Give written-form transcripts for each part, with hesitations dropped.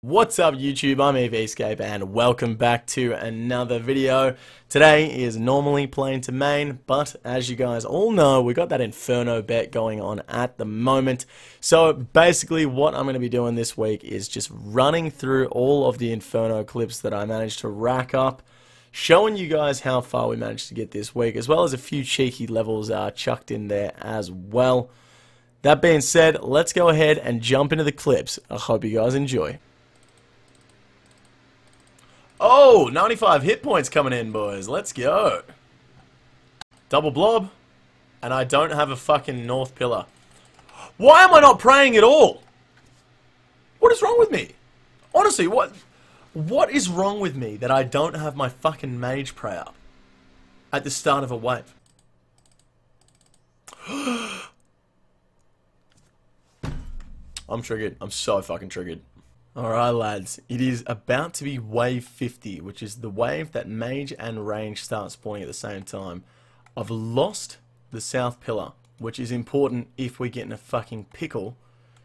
What's up YouTube, I'm EVscape and welcome back to another video. Today is normally playing to main, but as you guys all know, we got that Inferno bet going on at the moment. So basically what I'm going to be doing this week is just running through all of the Inferno clips that I managed to rack up, showing you guys how far we managed to get this week, as well as a few cheeky levels chucked in there as well. That being said, let's go ahead and jump into the clips. I hope you guys enjoy. Oh, 95 hit points coming in, boys. Let's go. Double blob. And I don't have a fucking north pillar. Why am I not praying at all? What is wrong with me? Honestly, what is wrong with me that I don't have my fucking mage pray up at the start of a wave? I'm triggered. I'm so fucking triggered. Alright lads, it is about to be wave 50, which is the wave that mage and range start spawning at the same time. I've lost the south pillar, which is important if we get in a fucking pickle.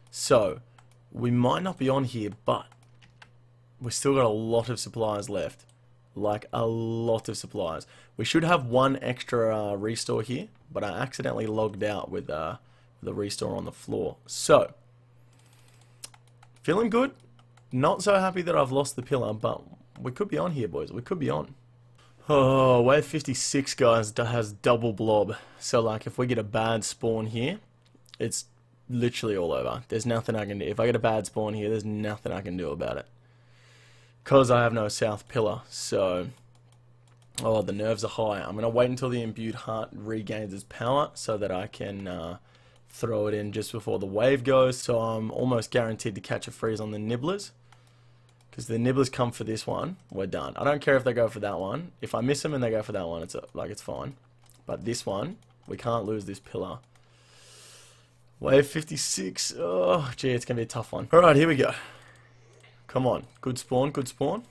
So, we might not be on here, but we've still got a lot of supplies left. Like, a lot of supplies. We should have one extra restore here, but I accidentally logged out with the restore on the floor. So, feeling good. Not so happy that I've lost the pillar, but we could be on here, boys. We could be on. Oh, wave 56, guys, has double blob. So, like, if we get a bad spawn here, it's literally all over. There's nothing I can do. If I get a bad spawn here, there's nothing I can do about it. Because I have no south pillar, so... Oh, the nerves are high. I'm going to wait until the imbued heart regains its power so that I can... throw it in just before the wave goes, so I'm almost guaranteed to catch a freeze on the nibblers. Because the nibblers come for this one, we're done. I don't care if they go for that one. If I miss them and they go for that one, it's fine. But this one, we can't lose this pillar. Wave 56. Oh, gee, it's going to be a tough one. Alright, here we go. Come on. Good spawn, good spawn.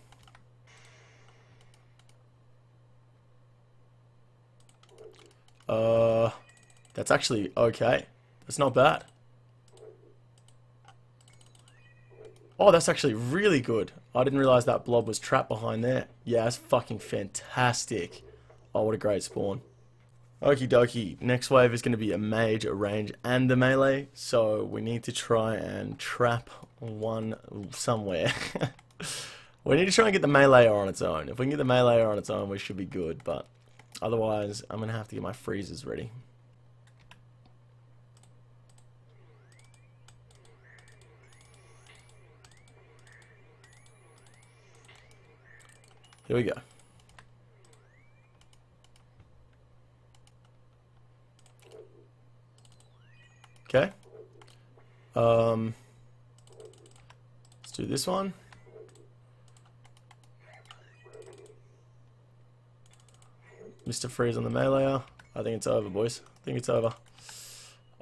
That's actually okay. That's not bad. Oh, that's actually really good. I didn't realize that blob was trapped behind there. Yeah, that's fucking fantastic. Oh, what a great spawn. Okie dokie. Next wave is going to be a mage, a range, and a melee. So we need to try and trap one somewhere. We need to try and get the melee on its own. If we can get the melee on its own, we should be good. But otherwise, I'm going to have to get my freezers ready. Here we go. Okay. Let's do this one. Mr. Freeze on the melee. I think it's over, boys. I think it's over.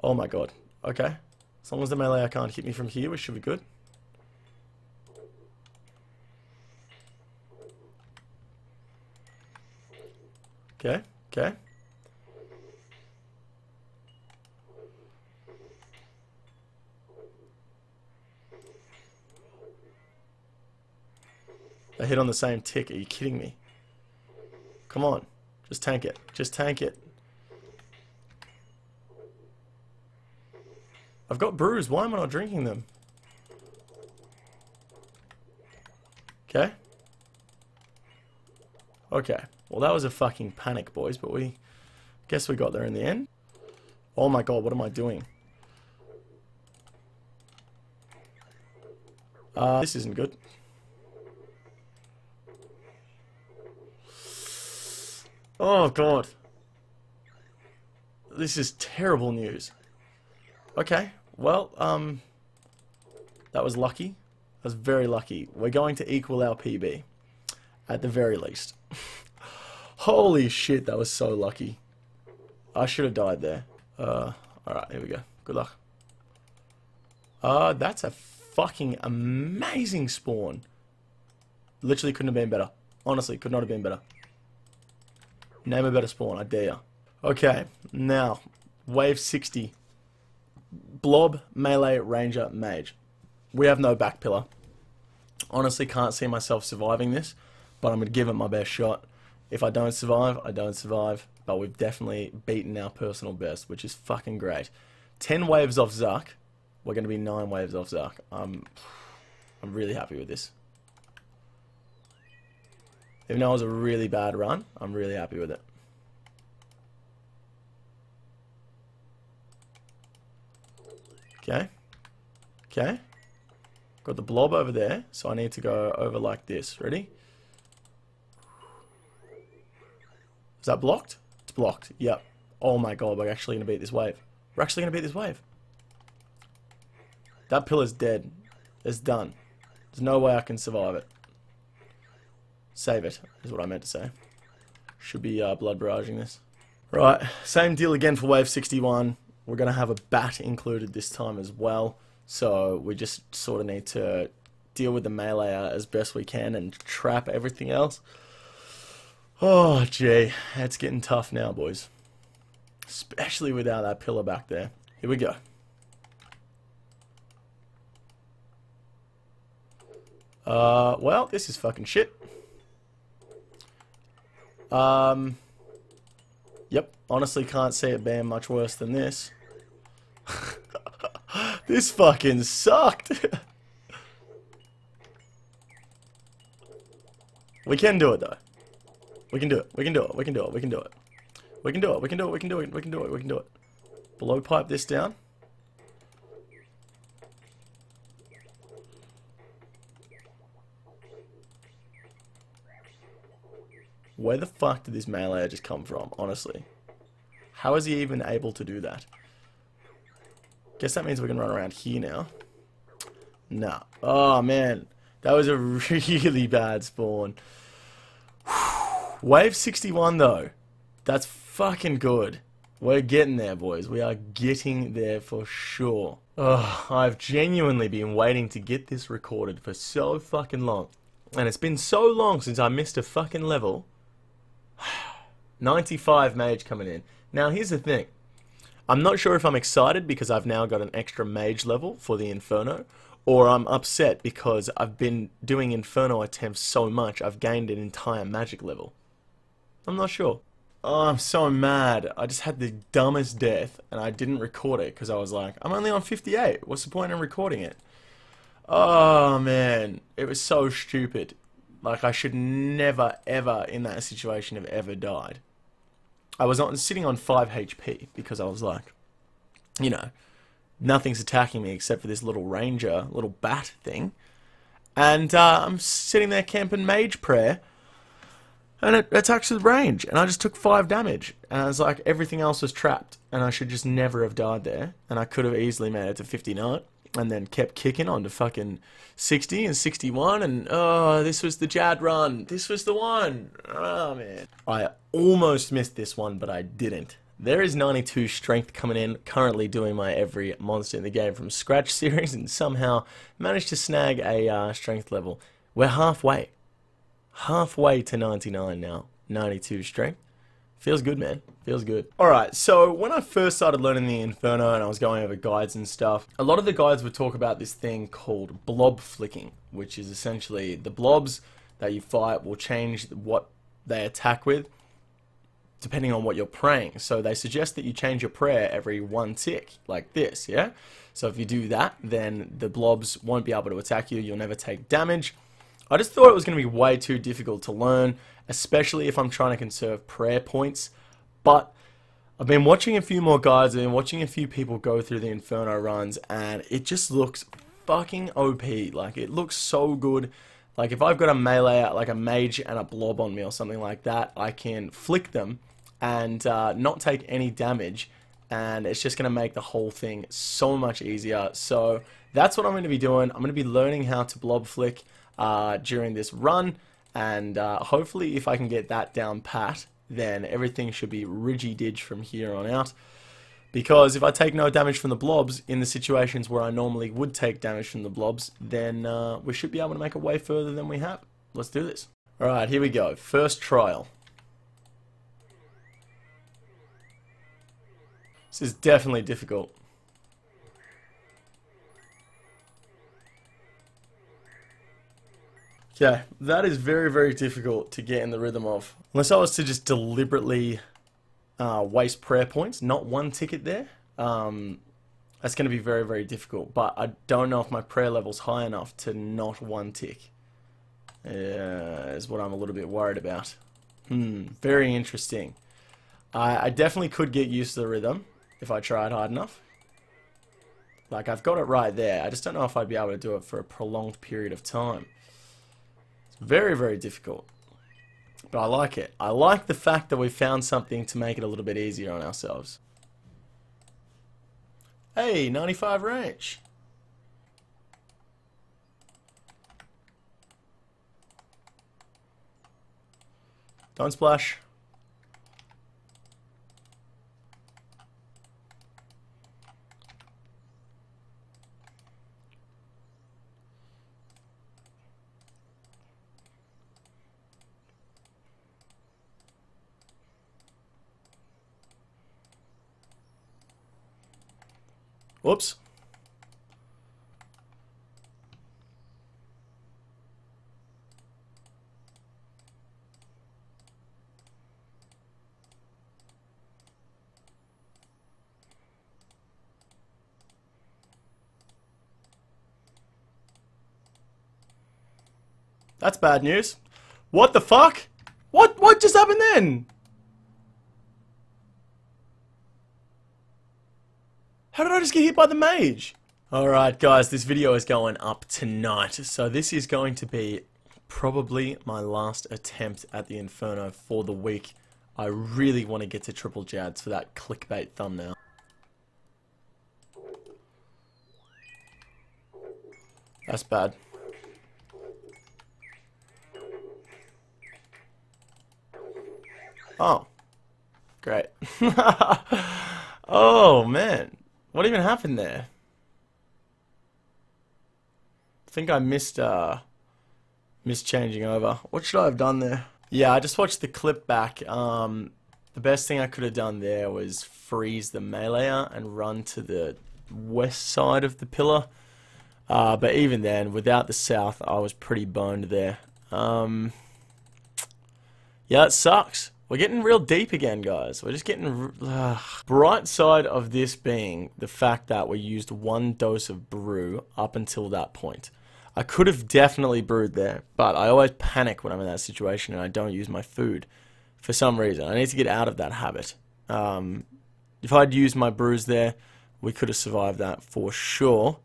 Oh my god. Okay. As long as the melee can't hit me from here, we should be good. Okay, okay. They hit on the same tick. Are you kidding me? Come on. Just tank it. Just tank it. I've got brews. Why am I not drinking them? Okay. Okay. Well, that was a fucking panic, boys, but we guess we got there in the end. Oh my god, what am I doing? This isn't good. Oh god. This is terrible news. Okay, well, that was lucky. That was very lucky. We're going to equal our PB. At the very least. Holy shit, that was so lucky. I should have died there. Alright, here we go. Good luck. That's a fucking amazing spawn. Literally couldn't have been better. Honestly, could not have been better. Name a better spawn, I dare ya. Okay, now, wave 60. Blob, melee, ranger, mage. We have no back pillar. Honestly, can't see myself surviving this, but I'm going to give it my best shot. If I don't survive, I don't survive, but we've definitely beaten our personal best, which is fucking great. 10 waves off Zuck. We're going to be 9 waves off Zuck. I'm really happy with this. Even though it was a really bad run, I'm really happy with it. Okay. Okay. Got the blob over there, so I need to go over like this. Ready? Is that blocked? It's blocked. Yep. Oh my god, we're actually going to beat this wave. We're actually going to beat this wave. That pillar's dead. It's done. There's no way I can survive it. Save it, is what I meant to say. Should be blood barraging this. Right, same deal again for wave 61. We're going to have a bat included this time as well. So we just sort of need to deal with the melee as best we can and trap everything else. Oh, gee. It's getting tough now, boys. Especially without that pillar back there. Here we go. Well, this is fucking shit. Yep. Honestly, can't see it being much worse than this. This fucking sucked. We can do it though. We can do it. We can do it. We can do it. We can do it. We can do it. We can do it. We can do it. We can do it. We can do it. Blow pipe this down. Where the fuck did this melee just come from, honestly? How is he even able to do that? Guess that means we can run around here now. Nah. Oh, man. That was a really bad spawn. Wave 61, though. That's fucking good. We're getting there, boys. We are getting there for sure. Oh, I've genuinely been waiting to get this recorded for so fucking long. And it's been so long since I missed a fucking level. 95 mage coming in. Now, here's the thing. I'm not sure if I'm excited because I've now got an extra mage level for the Inferno, or I'm upset because I've been doing Inferno attempts so much I've gained an entire magic level. I'm not sure. Oh, I'm so mad. I just had the dumbest death and I didn't record it because I was like, I'm only on 58. What's the point in recording it? Oh, man. It was so stupid. Like, I should never, ever, in that situation, have ever died. I was sitting on 5 HP because I was like, you know, nothing's attacking me except for this little ranger, little bat thing. And I'm sitting there camping mage prayer, and it attacks with range, and I just took 5 damage. And I was like, everything else was trapped, and I should just never have died there. And I could have easily made it to 59, and then kept kicking on to fucking 60 and 61, and oh, this was the Jad run. This was the one. Oh, man. I almost missed this one, but I didn't. There is 92 strength coming in, currently doing my every monster in the game from scratch series, and somehow managed to snag a strength level. We're halfway. Halfway to 99 now. 92 strength. Feels good, man. Feels good. Alright, so when I first started learning the Inferno and I was going over guides and stuff, a lot of the guides would talk about this thing called Blob Flicking, which is essentially the blobs that you fight will change what they attack with, depending on what you're praying. So they suggest that you change your prayer every 1 tick, like this, yeah? So if you do that, then the blobs won't be able to attack you, you'll never take damage. I just thought it was going to be way too difficult to learn, especially if I'm trying to conserve prayer points. But I've been watching a few more guides, I've been watching a few people go through the Inferno runs, and it just looks fucking OP. Like, it looks so good. Like, if I've got a melee, like a mage and a blob on me or something like that, I can flick them and not take any damage, and it's just going to make the whole thing so much easier. So that's what I'm going to be doing. I'm going to be learning how to blob flick during this run, and hopefully if I can get that down pat, then everything should be ridgy-didge from here on out. Because if I take no damage from the blobs in the situations where I normally would take damage from the blobs, then we should be able to make it way further than we have. Let's do this. Alright, here we go. First trial. This is definitely difficult. Okay, that is very, very difficult to get in the rhythm of. Unless I was to just deliberately waste prayer points, not one ticket there. That's going to be very, very difficult. But I don't know if my prayer level's high enough to not one tick. Is what I'm a little bit worried about. Very interesting. I definitely could get used to the rhythm if I tried hard enough. Like, I've got it right there. I just don't know if I'd be able to do it for a prolonged period of time. It's very, very difficult. But I like it. I like the fact that we found something to make it a little bit easier on ourselves. Hey, 95 range. Don't splash. Whoops. That's bad news. What the fuck? What just happened then? How did I just get hit by the mage? Alright guys, this video is going up tonight. So this is going to be probably my last attempt at the Inferno for the week. I really want to get to triple Jads for that clickbait thumbnail. That's bad. Oh. Great. Oh man. What even happened there? I think I missed changing over. What should I have done there? Yeah, I just watched the clip back. The best thing I could have done there was freeze the meleeer and run to the west side of the pillar. But even then, without the south, I was pretty boned there. Yeah, it sucks. We're getting real deep again, guys. We're just getting... Bright side of this being the fact that we used one dose of brew up until that point. I could have definitely brewed there, but I always panic when I'm in that situation and I don't use my food for some reason. I need to get out of that habit. If I'd used my brews there, we could have survived that for sure.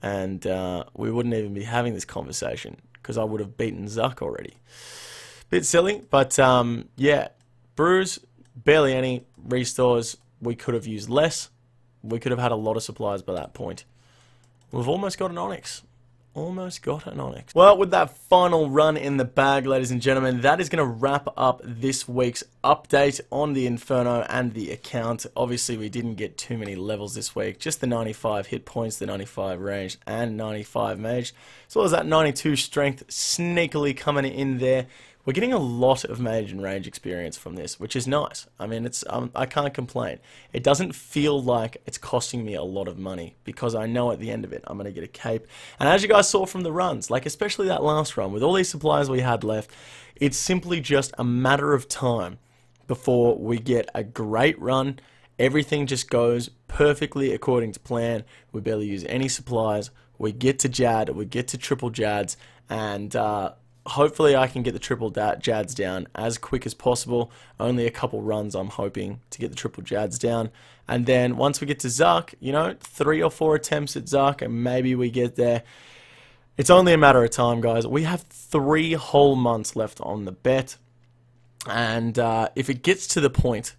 And we wouldn't even be having this conversation because I would have beaten Zuck already. Bit silly, but yeah. Brews, barely any. Restores, we could have used less. We could have had a lot of supplies by that point. We've almost got an Onyx. Almost got an Onyx. Well, with that final run in the bag, ladies and gentlemen, that is going to wrap up this week's update on the Inferno and the account. Obviously, we didn't get too many levels this week. Just the 95 hit points, the 95 range, and 95 mage. As well as that 92 strength sneakily coming in there. We're getting a lot of mage and range experience from this, which is nice. I mean, it's I can't complain. It doesn't feel like it's costing me a lot of money because I know at the end of it I'm going to get a cape. And as you guys saw from the runs, like especially that last run, with all these supplies we had left, it's simply just a matter of time before we get a great run. Everything just goes perfectly according to plan. We barely use any supplies. We get to Jad, we get to triple Jads, and hopefully I can get the triple Jads down as quick as possible. Only a couple runs I'm hoping to get the triple Jads down. And then once we get to Zuck, you know, 3 or 4 attempts at Zuck and maybe we get there. It's only a matter of time, guys. We have 3 whole months left on the bet. And if it gets to the point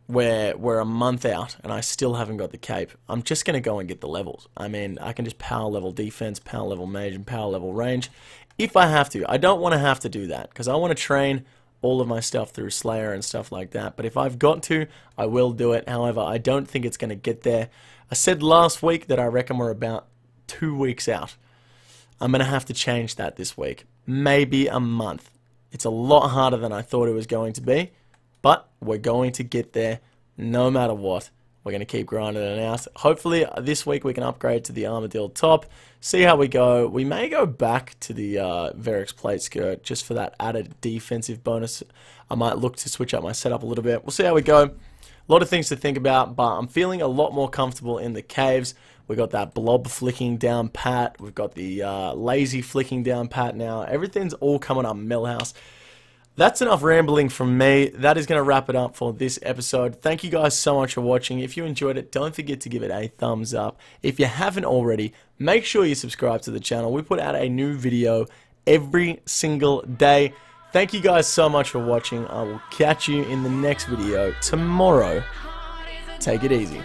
where we're a month out and I still haven't got the cape, I'm just going to go and get the levels. I mean, I can just power level defense, power level mage, and power level range. If I have to. I don't want to have to do that because I want to train all of my stuff through Slayer and stuff like that. But if I've got to, I will do it. However, I don't think it's going to get there. I said last week that I reckon we're about 2 weeks out. I'm going to have to change that this week. Maybe a month. It's a lot harder than I thought it was going to be. But we're going to get there no matter what. We're going to keep grinding it out. Hopefully this week we can upgrade to the Armadillo top. See how we go. We may go back to the Verix plate skirt just for that added defensive bonus. I might look to switch up my setup a little bit. We'll see how we go. A lot of things to think about, but I'm feeling a lot more comfortable in the caves. We got that blob flicking down pat. We've got the lazy flicking down pat now. Everything's all coming up Millhouse. That's enough rambling from me. That is going to wrap it up for this episode. Thank you guys so much for watching. If you enjoyed it, don't forget to give it a thumbs up. If you haven't already, make sure you subscribe to the channel. We put out a new video every single day. Thank you guys so much for watching. I will catch you in the next video tomorrow. Take it easy.